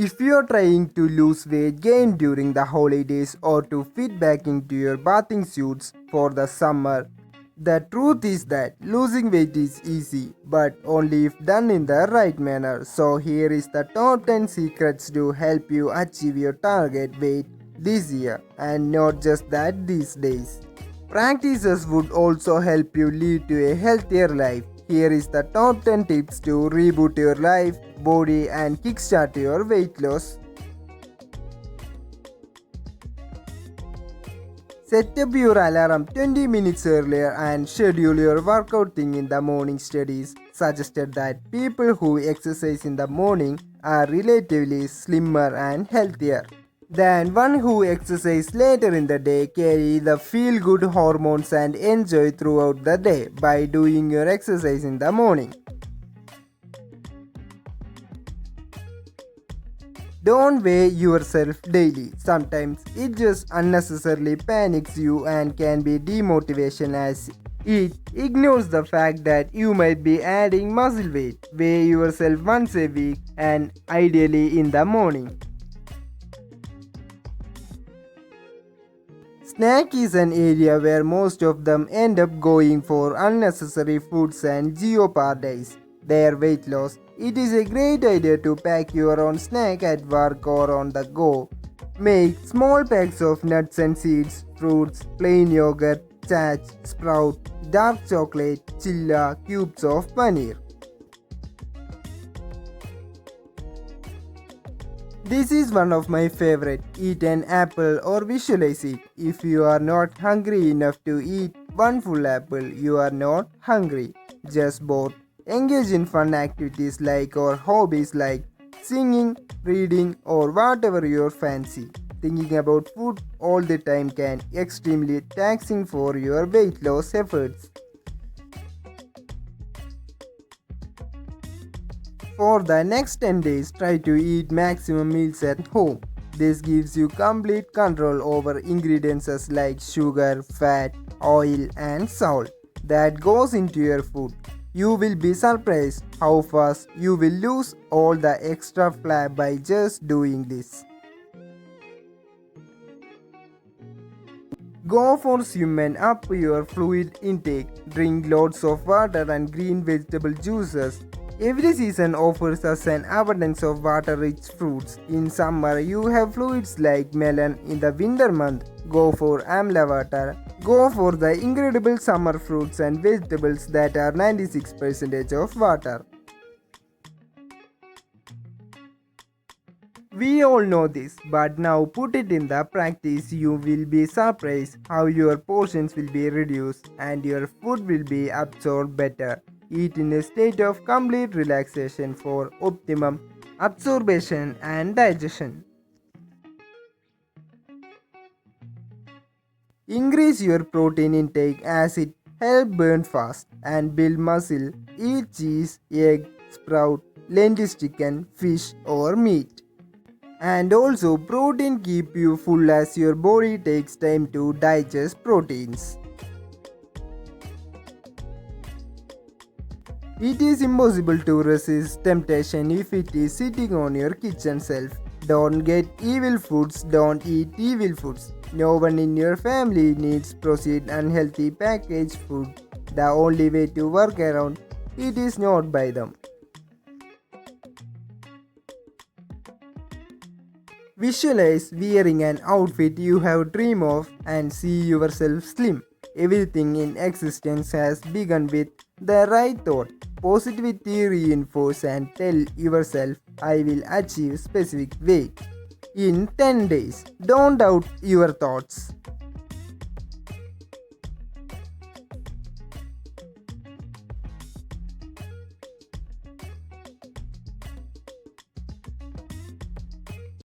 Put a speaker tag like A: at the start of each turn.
A: If you're trying to lose weight gain during the holidays or to fit back into your bathing suits for the summer, the truth is that losing weight is easy, but only if done in the right manner. So here is the top 10 secrets to help you achieve your target weight this year, and not just that these days. Practices would also help you lead to a healthier life. Here is the top 10 tips to reboot your life, body and kickstart your weight loss. Set up your alarm 20 minutes earlier and schedule your workout thing in the morning. Studies suggested that people who exercise in the morning are relatively slimmer and healthier than one who exercise later in the day. Carry the feel good hormones and enjoy throughout the day by doing your exercise in the morning. Don't weigh yourself daily. Sometimes it just unnecessarily panics you and can be demotivation as it ignores the fact that you might be adding muscle weight. Weigh yourself once a week and ideally in the morning. Snack is an area where most of them end up going for unnecessary foods and jeopardize their weight loss. It is a great idea to pack your own snack at work or on the go. Make small packs of nuts and seeds, fruits, plain yogurt, chach, sprout, dark chocolate, chilla, cubes of paneer. This is one of my favorite. Eat an apple or visualize it. If you are not hungry enough to eat one full apple, you are not hungry, just bored. Engage in fun activities like or hobbies like singing, reading or whatever your fancy. Thinking about food all the time can be extremely taxing for your weight loss efforts. For the next 10 days, try to eat maximum meals at home. This gives you complete control over ingredients like sugar, fat, oil and salt that goes into your food. You will be surprised how fast you will lose all the extra fat by just doing this. Go for swim and up your fluid intake. Drink lots of water and green vegetable juices. Every season offers us an abundance of water-rich fruits. In summer, you have fluids like melon. In the winter month, go for amla water. Go for the incredible summer fruits and vegetables that are 96% of water. We all know this, but now put it in the practice. You will be surprised how your portions will be reduced and your food will be absorbed better. Eat in a state of complete relaxation for optimum absorption and digestion. Increase your protein intake as it helps burn fast and build muscle. Eat cheese, egg, sprout, lentil chicken, fish or meat. And also protein keep you full as your body takes time to digest proteins. It is impossible to resist temptation if it is sitting on your kitchen shelf. Don't get evil foods, don't eat evil foods. No one in your family needs processed unhealthy packaged food. The only way to work around it is not buy them. Visualize wearing an outfit you have dreamed of and see yourself slim. Everything in existence has begun with the right thought. Positivity reinforce and tell yourself, I will achieve specific weight in 10 days. Don't doubt your thoughts.